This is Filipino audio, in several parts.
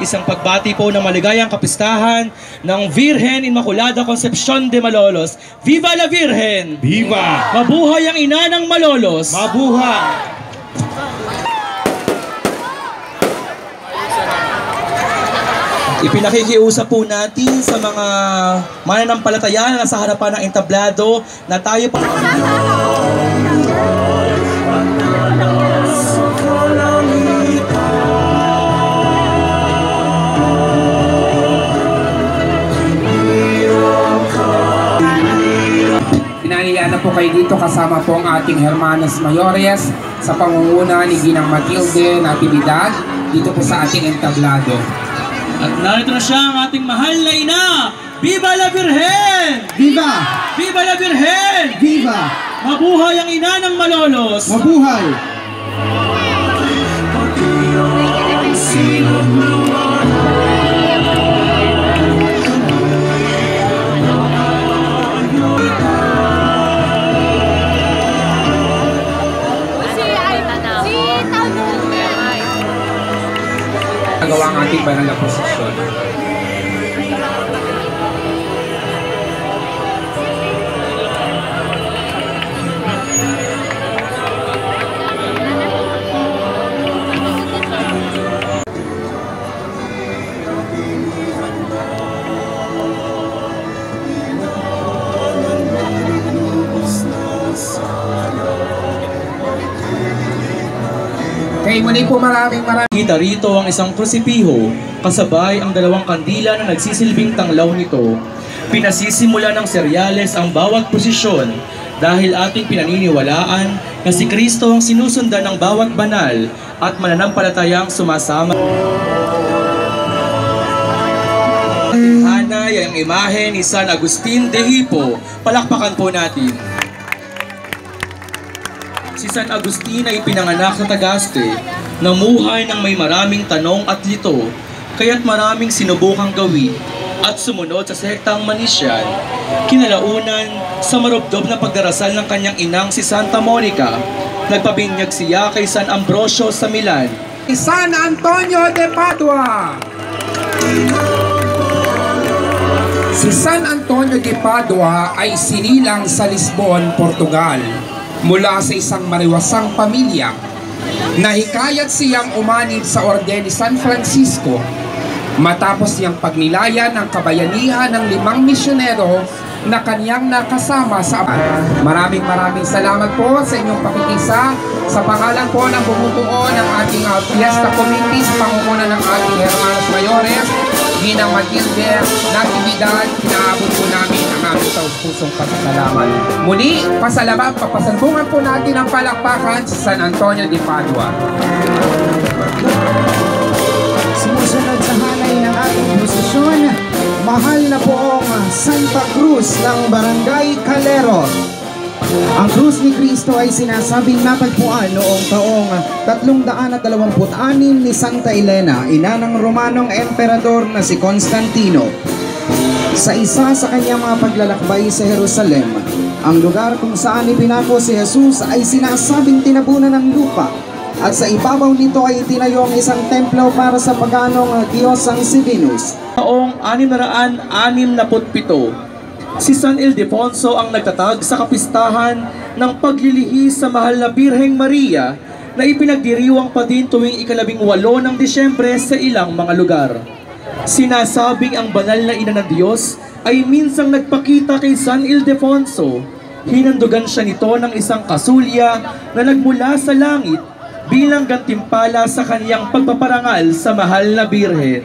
Isang pagbati po ng maligayang kapistahan ng Virgen Inmaculada Concepcion de Malolos. Viva la Virgen! Viva! Mabuhay ang ina ng Malolos! Mabuhay! Ipinakikiusap po natin sa mga mananampalataya na nasa harapan ng entablado na tayo pa... Pinanayaan po kayo dito kasama po ang ating Hermanas Mayores sa pangunguna ni Ginang Matilde Natividad dito po sa ating entablado. At narito na siya ang ating mahal na ina! Viva la Virgen! Viva! Viva la Virgen! Viva! Mabuhay ang ina ng Malolos! Mabuhay! Nagawa ang ating banal na posisyon. Kaya muli po maraming Kita rito ang isang krusipiho, kasabay ang dalawang kandila na nagsisilbing tanglaw nito. Pinasisimula ng seryales ang bawat posisyon dahil ating pinaniniwalaan na si Kristo ang sinusundan ng bawat banal at mananampalatayang sumasama. Hanay ang imahe ni San Agustin de Hippo. Palakpakan po natin. Si San Agustin ay pinanganak sa Tagaste, namuhay ng may maraming tanong at lito, kaya't maraming sinubukang gawin at sumunod sa sektang Manisyan. Kinalaunan, sa marubdob na pagdarasal ng kanyang inang si Santa Monica, nagpabinyag siya kay San Ambrosio sa Milan. San Antonio de Padua. Si San Antonio de Padua ay sinilang sa Lisbon, Portugal, mula sa isang mariwasang pamilya. Nahikayat siyang umanib sa Orden ni San Francisco matapos niyang pagnilayan ng kabayanihan ng 5 misyonero na kaniyang nakasama sa Maraming salamat po sa inyong pakikisa sa pangalan po ng bumubuo ng ating Fiesta Committee sa pangunguna ng ating Hermanas Mayores, Ginang Matilde Natividad. Inaabot po namin ang aming taus-pusong pasasalamat. Muli, papasalubungan po natin ang palakpakan sa San Antonio de Padua. Sumusunod sa hanay ng ating posisyon, mahal na poong Santa Cruz ng Barangay Calero. Ang krus ni Cristo ay sinasabing natagpuan noong taong 326 ni Santa Elena, ina ng Romanong emperador na si Constantino. Sa isa sa kanyang mga paglalakbay sa Jerusalem, ang lugar kung saan ipinako si Jesus ay sinasabing tinabunan ng lupa, at sa ibabaw nito ay itinayo ang isang templo para sa paganong Diyos ang si Venus. Taong 667, si San Ildefonso ang nagtatag sa kapistahan ng paglilihis sa mahal na Birheng Maria na ipinagdiriwang pa din tuwing 18 ng Disyembre sa ilang mga lugar. Sinasabing ang banal na ina ng Diyos ay minsang nagpakita kay San Ildefonso. Hinandugan siya nito ng isang kasulya na nagmula sa langit bilang gantimpala sa kaniyang pagpaparangal sa mahal na Birhen.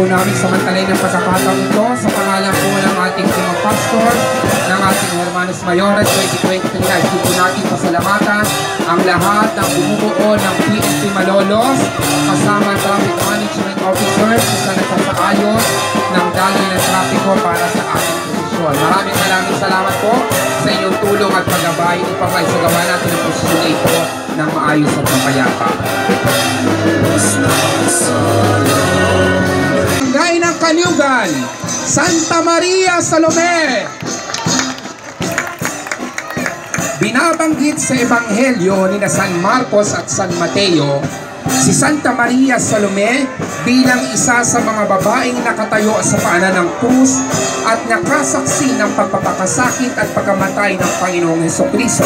po namin samantalay ng pagkakataon ito sa pangalan po ng ating mga pastor, ng ating Hermanos Mayores 2023. Nais po natin pasalamatan ang lahat ng bumubuo ng PNP Malolos, kasama ang Traffic Management Officer sa nagsasaayos ng daloy ng trapiko para sa ating posisyon. Maraming salamat po sa inyong tulong at paggabay upang maisagawa natin ang posisyon ito ng maayos at mapayapa. Barangay ng Kanyugan, Santa Maria Salome. Binabanggit sa Ebanghelyo ni San Marcos at San Mateo si Santa Maria Salome bilang isa sa mga babaeng nakatayo sa paanan ng krus at nakasaksi ng pagpapakasakit at pagkamatay ng Panginoong Hesukristo.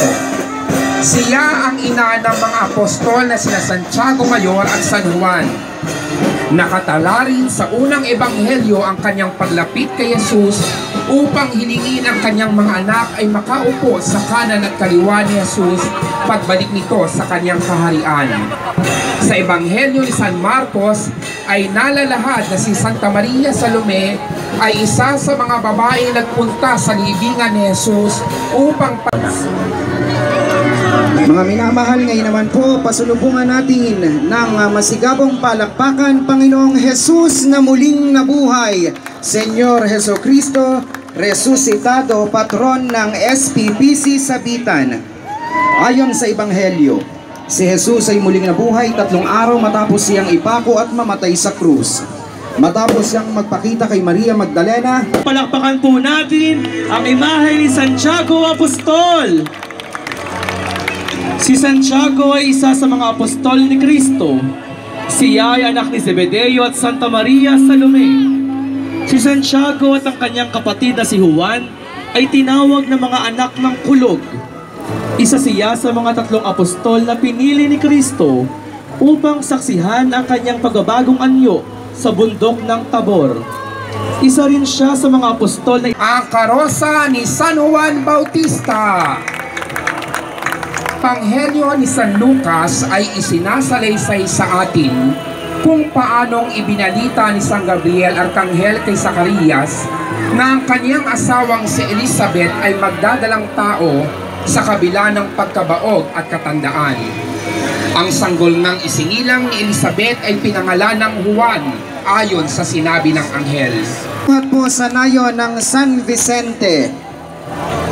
Siya ang ina ng mga apostol na sina Santiago Mayor at San Juan. Nakatala rin sa unang ebanghelyo ang kanyang paglapit kay Jesus upang hilingin ang kanyang mga anak ay makaupo sa kanan at kaliwa ni Jesus pagbalik nito sa kanyang kaharian. Sa ebanghelyo ni San Marcos ay nalalahad na si Santa Maria Salome ay isa sa mga babaeng nagpunta sa libingan ni Jesus upang Mga minamahal, ngayon naman po, pasulubungan natin ng masigabong palakpakan Panginoong Jesus na muling nabuhay, Senyor Jesucristo, resusitado, patron ng SPPC Sabitan. Ayon sa Ebanghelyo, si Jesus ay muling nabuhay 3 araw matapos siyang ipako at mamatay sa krus. Matapos siyang magpakita kay Maria Magdalena, Palakpakan po natin ang imahe ni Santiago Apostol. Si Santiago ay isa sa mga apostol ni Kristo. Siya ay anak ni Zebedeo at Santa Maria Salome. Si Santiago at ang kanyang kapatid na si Juan ay tinawag na mga anak ng kulog. Isa siya sa mga 3 apostol na pinili ni Kristo upang saksihan ang kanyang pagbabagong anyo sa bundok ng Tabor. Isa rin siya sa mga apostol na ang karosa ni San Juan Bautista. Panghelyo ni San Lucas ay isinasalaysay sa atin kung paanong ibinalita ni San Gabriel Arkanghel kay Zacarias na ang kanyang asawang si Elizabeth ay magdadalang tao sa kabila ng pagkabaog at katandaan. Ang sanggol ng isinilang ni Elizabeth ay pinangalan ng Juan ayon sa sinabi ng anghel. at po sa nayo ng San Vicente.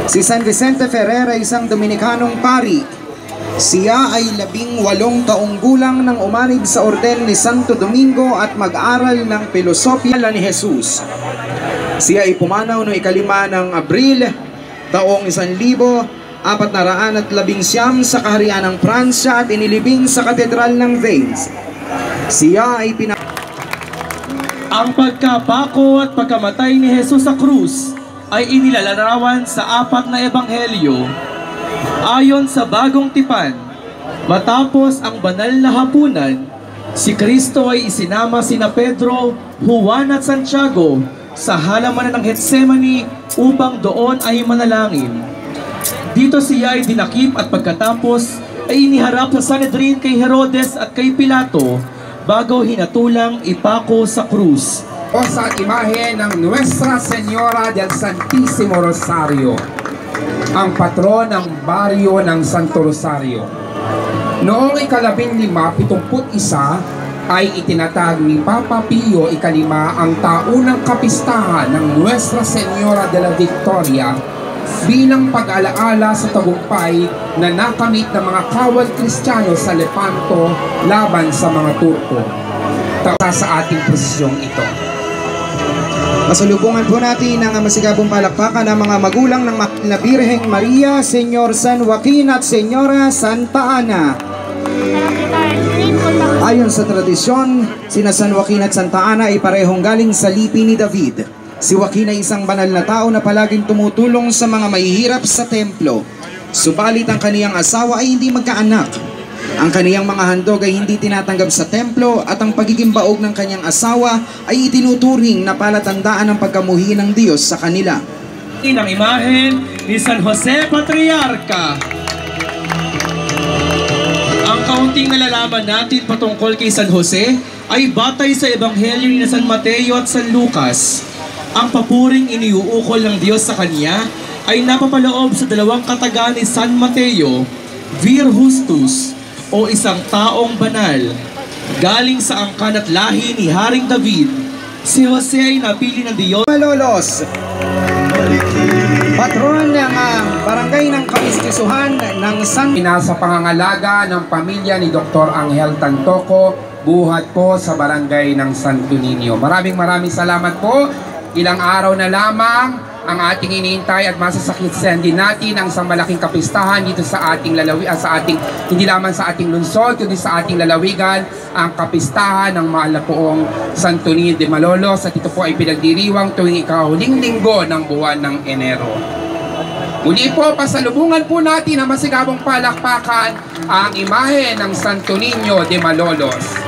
Si San Vicente Ferrer ay isang Dominikanong pari. Siya ay 18 taong gulang nang umanib sa orden ni Santo Domingo at mag-aral ng pilosopya ni Jesus. Siya ay pumanaw noong 5 ng Abril, taong 1419 sa kaharian ng Pransya at inilibing sa Katedral ng Vannes. Siya ay Ang pagkapako at pagkamatay ni Jesus sa krus ay inilalarawan sa 4 na ebanghelyo. Ayon sa Bagong Tipan, matapos ang banal na hapunan, si Kristo ay isinama sina Pedro, Juan at Santiago sa halamanan ng Getsemani upang doon ay manalangin. Dito siya ay dinakip at pagkatapos ay iniharap sa Sanhedrin kay Herodes at kay Pilato bago hinatulang ipako sa krus. O sa imahe ng Nuestra Señora del Santísimo Rosario, ang patron ng baryo ng Santo Rosario. Noong 1571 ay itinatag ni Papa Pio IX ang taunang kapistahan ng Nuestra Señora de la Victoria bilang pag-alaala sa tagumpay na nakamit ng mga kawal Kristiyano sa Lepanto laban sa mga Turko. Sa ating presisyong ito. Masalubungan po natin ang masigabong palakpakan ng mga magulang ng Mahal na Birheng Maria, Senyor San Joaquin at Senyora Santa Ana. Ayon sa tradisyon, sina San Joaquin at Santa Ana ay parehong galing sa lipi ni David. Si Joaquin ay isang banal na tao na palaging tumutulong sa mga mahihirap sa templo. Subalit ang kaniyang asawa ay hindi magkaanak. Ang kaniyang mga handog ay hindi tinatanggap sa templo at ang pagiging baog ng kanyang asawa ay itinuturing na palatandaan ng pagkamuhi ng Diyos sa kanila. Ang imahen ni San Jose Patriarca. Ang kaunting nalalaman natin patungkol kay San Jose ay batay sa Ebanghelyo ni San Mateo at San Lucas. Ang papuring iniuukol ng Diyos sa kanya ay napapaloob sa dalawang kataga ni San Mateo, Vir Justus o isang taong banal. Galing sa angkan at lahi ni Haring David, si Jose ay napili ng Diyos. Malolos, patron ng barangay ng Kapistusuhan ng San Nasa pangangalaga ng pamilya ni Dr. Angel Tantoco, buhat po sa barangay ng Santo Niño. Maraming salamat po. Ilang araw na lamang ang ating iniintay at masasakit din natin ang isang malaking kapistahan dito sa ating hindi lamang sa ating lungsod, kundi sa ating lalawigan, ang kapistahan ng mahal na poong Santo Niño de Malolos, at ito po ay pinagdiriwang tuwing ikahuling linggo ng buwan ng Enero. Muli po, pasalubungan po natin ang masigabong palakpakan ang imahe ng Santo Niño de Malolos.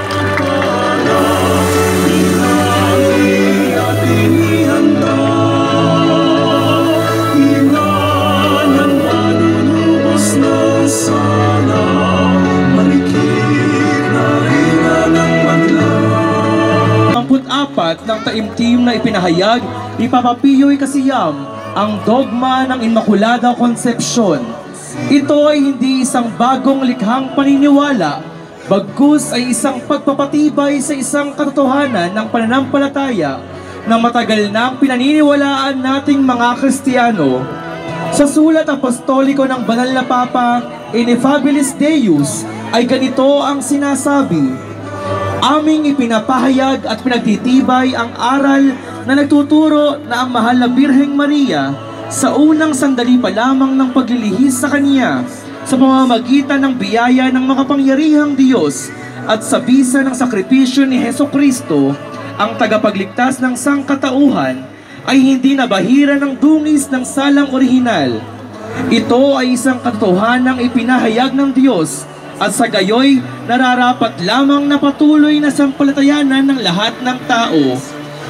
Apat ng taimtim na ipinahayag ni Papa Pio Kasiyam ang dogma ng Immaculada Concepcion. Ito ay hindi isang bagong likhang paniniwala, bagkus ay isang pagpapatibay sa isang katotohanan ng pananampalataya na matagal nang pinaniniwalaan nating mga Kristiyano. Sa sulat apostoliko ng Banal na Papa Ineffabilis Deus ay ganito ang sinasabi: aming ipinapahayag at pinagtitibay ang aral na nagtuturo na ang mahal na Birheng Maria sa unang sandali pa lamang ng paglilihis sa kanya sa pamamagitan ng biyaya ng makapangyarihang Diyos at sa bisa ng sakripisyo ni Hesukristo, ang tagapagligtas ng sangkatauhan, ay hindi nabahira ng dungis ng salang orihinal. Ito ay isang katotohanang ipinahayag ng Diyos at sa gayoy nararapat lamang na patuloy na sampalatayanan ng lahat ng tao.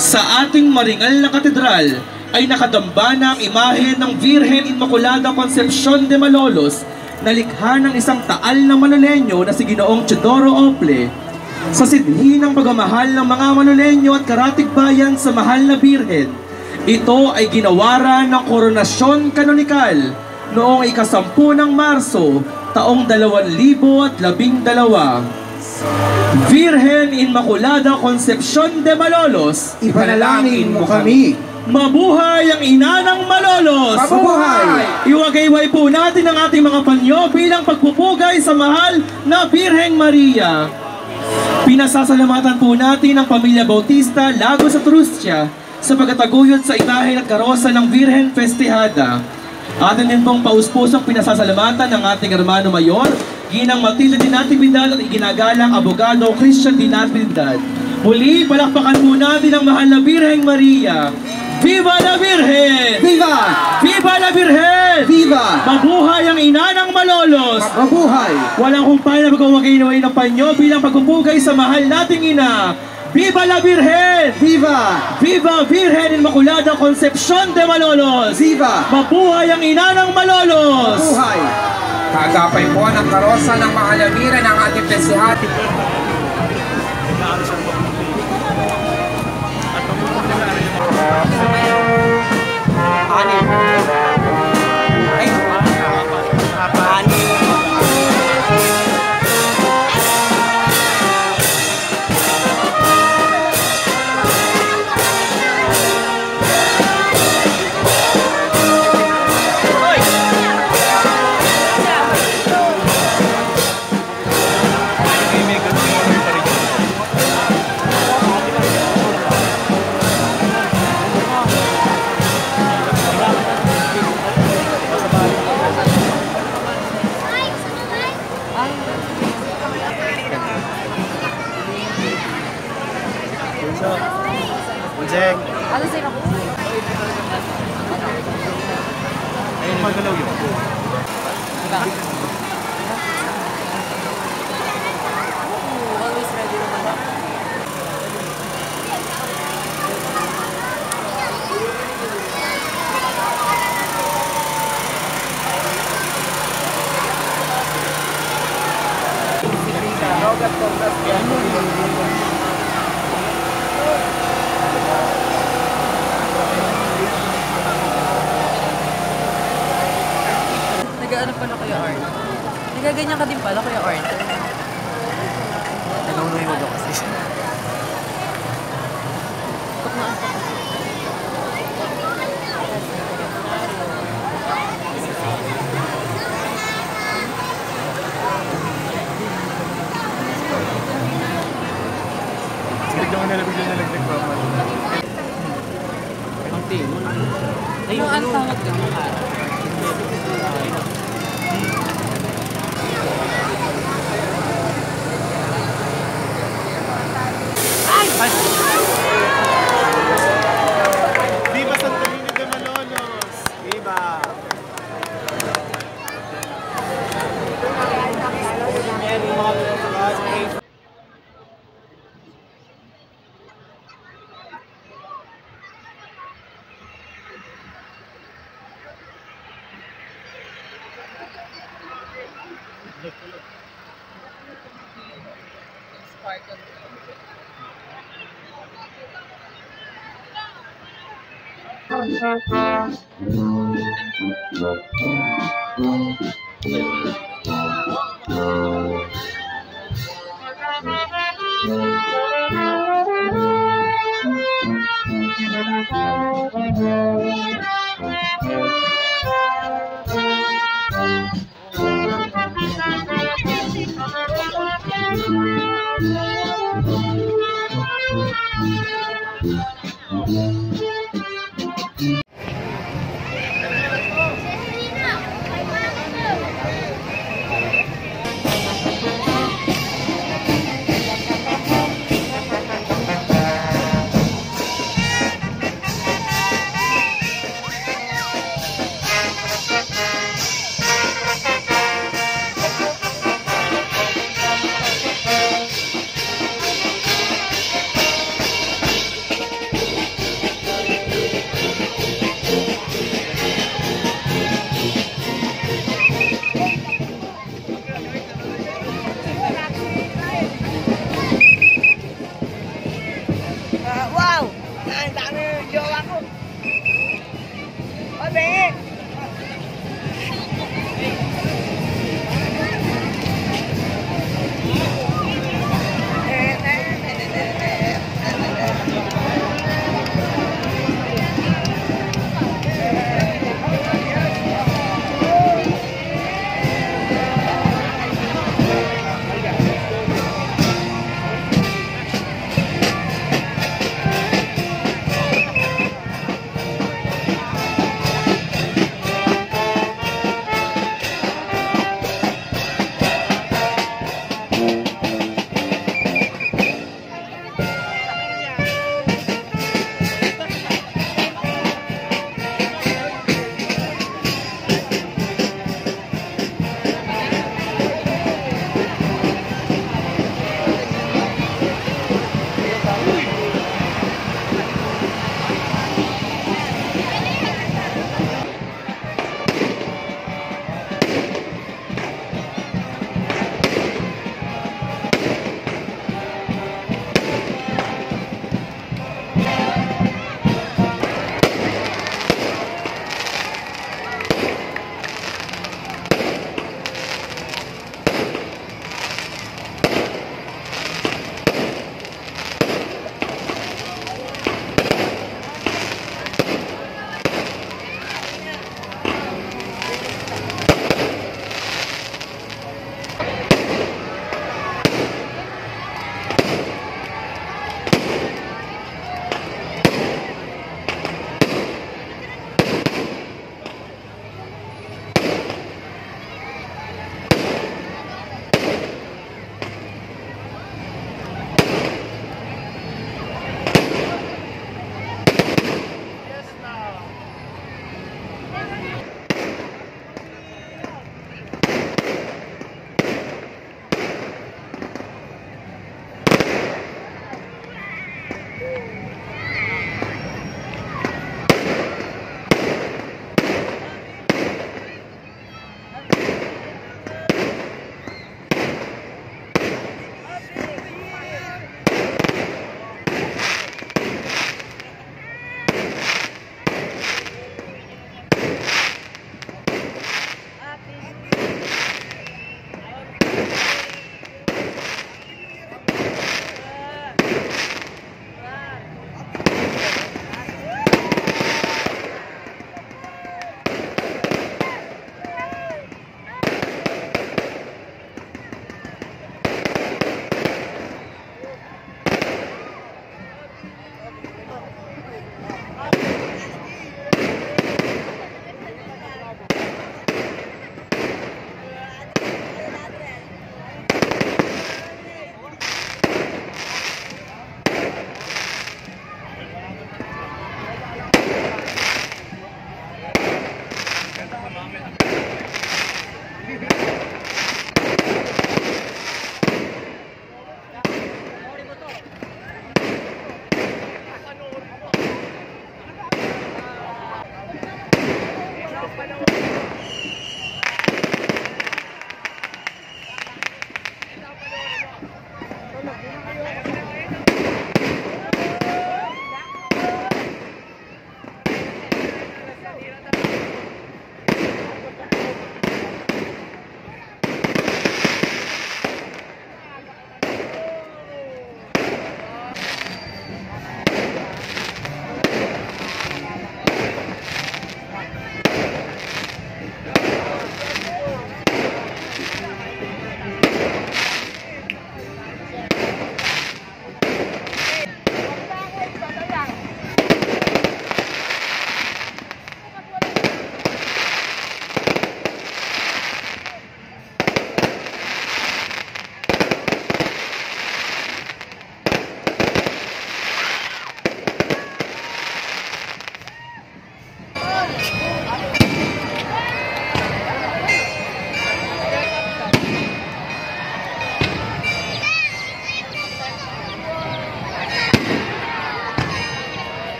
Sa ating maringal na katedral ay nakadambana ang imahe ng Virgen Immaculada Concepcion de Malolos na likha ng isang taal na Manolenyo na si Ginoong Teodoro Ople. Sa sidhi ng pagmamahal ng mga Manolenyo at karatig bayan sa mahal na Birhen, ito ay ginawara ng koronasyon kanonikal noong ika-10 ng Marso taong 2012. Virgen Immaculada Concepcion de Malolos, ipanalangin mo kami. Mabuhay ang ina ng Malolos! Mabuhay! Iwagayway po natin ang ating mga panyo bilang pagpupugay sa mahal na Birheng Maria. Pinasasalamatan po natin ang Pamilya Bautista Lagos at Rustia sa pagkataguyod sa imahe at karosa ng Virgen Festejada. Atin din pong pauspusong pinasasalamatan ng ating hermano mayor, Ginang Matilde de Natividad at iginagalang abogado Christian de Natividad. Muli, palakpakan po natin ang mahal na Birheng Maria. Viva la Virgen! Viva! Viva la Virgen! Viva! Mabuhay ang ina ng Malolos! Mabuhay! Walang kumpay na magwawagay ng panyo bilang pagpupugay sa mahal nating ina. Viva la Virgen! Viva! Viva Virgen Immaculada Concepcion de Malolos! Viva! Mabuhay ang ina ng Malolos! Mabuhay! Kaagapay po ng karosa ng mga labiran ng ating pesihati. Jeng. Ano sa'yo ako? Ayun, magalaw yun. Diba? Always ready naman. Nag-ano pala Kuya Art? Nagaganyan ka din pala Kuya Art? Nalunay mo daw kasi. Tok na ako. Biglang nalagdag pa. Ang tingin. Ayun, ang tawag ka mga. Viva Santorini de Malolos! Viva! Thank you.